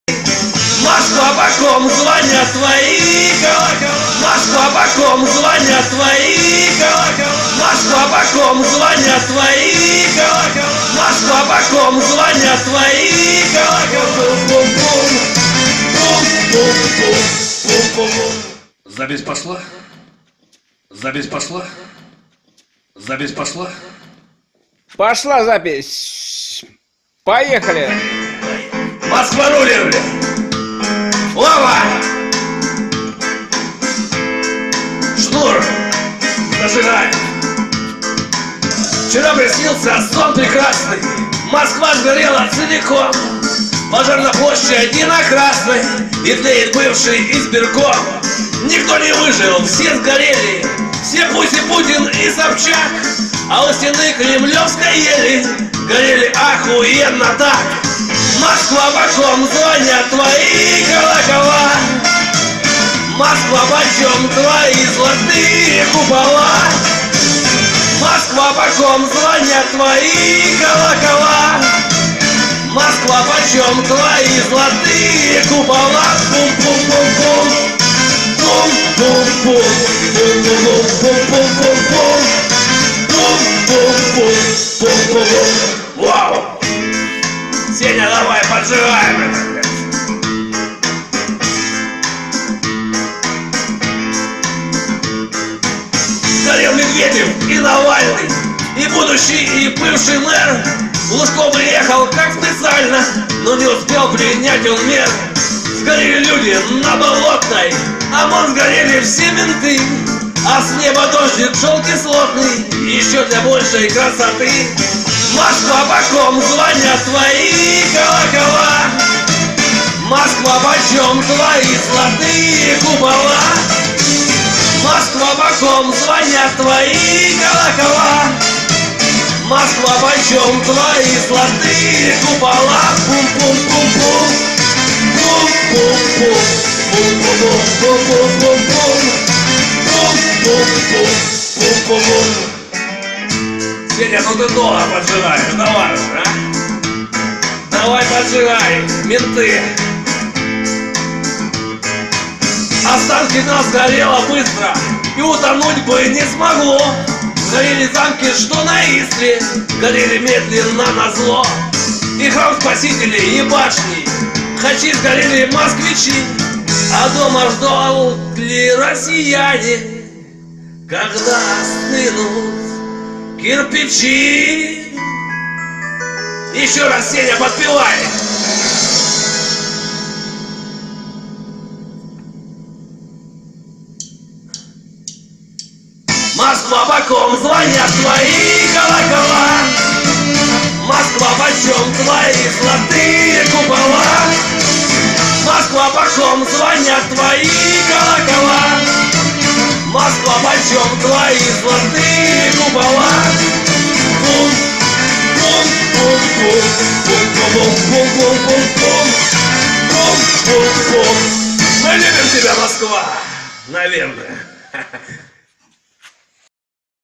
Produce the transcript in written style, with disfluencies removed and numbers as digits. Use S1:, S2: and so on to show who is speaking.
S1: Москва боком, звонят твои колокола. Москва боком, звонят твои колокола. Москва боком, звонят твои колокола. Москва боком, звонят твои колокола.
S2: Запись пошла? Запись пошла? Запись пошла?
S3: Пошла запись. Поехали.
S1: Москва рулит. Лава. Шнур. Зажигай. Вчера приснился сон прекрасный. Москва сгорела целиком. Пожар на площади на Красной. И тлеет бывший избирком. Никто не выжил, все сгорели. Все Пуси, Путин и Собчак. А у стены Кремлевской ели горели охуенно так. Москва боком, звонят твои колокола. Москва почем твои золотые купола. Москва боком, звонят твои колокола. Москва почем твои золотые купола. Пум-пум-пум-пум. Пум-пум-пум. Пум-пум-пум-пум-пум-пум. Пум-пум-пум. Пум-пум-пум. Вау! Сеня, давай поджигаем это. Сгорел Медведев и Навальный, и будущий, и бывший мэр. Лужков приехал как специально, но не успел принять он мер. Сгорели люди на Болотной, а вон сгорели все менты. А с неба дождик шел кислотный, еще для большей красоты. Москва боком, звонят твои колокола. Москва почем твои золотые купола. Москва боком, звонят твои колокола. Москва почем твои золотые купола. Пум-пум-пум-пум. Пум-пум-пум. Пум-пум-пум-пум-пум-пум. Пум-пум-пум. Пум-пум-пум. Сеня, ну ты долго поджигаешь, давай уже, а? Давай поджигай, менты. Останки нас сгорело быстро, и утонуть бы не смогло. Горели замки, что на Истре, горели медленно назло. И храм Спасителей, и башни, хачи сгорели москвичи. А дома ждут ли россияне, когда остынут кирпичи? Еще раз, Сеня, подпевай. Москва боком, звонят твои колокола. Москва почем твои золотые купола. Москва боком, звонят твои колокола. Москва почем твои золотые купола. Пум, пум, пум, пум, пум, пум, пум, пум, пум, пум, пум, пум, пум. Мы любим тебя, Москва, наверное.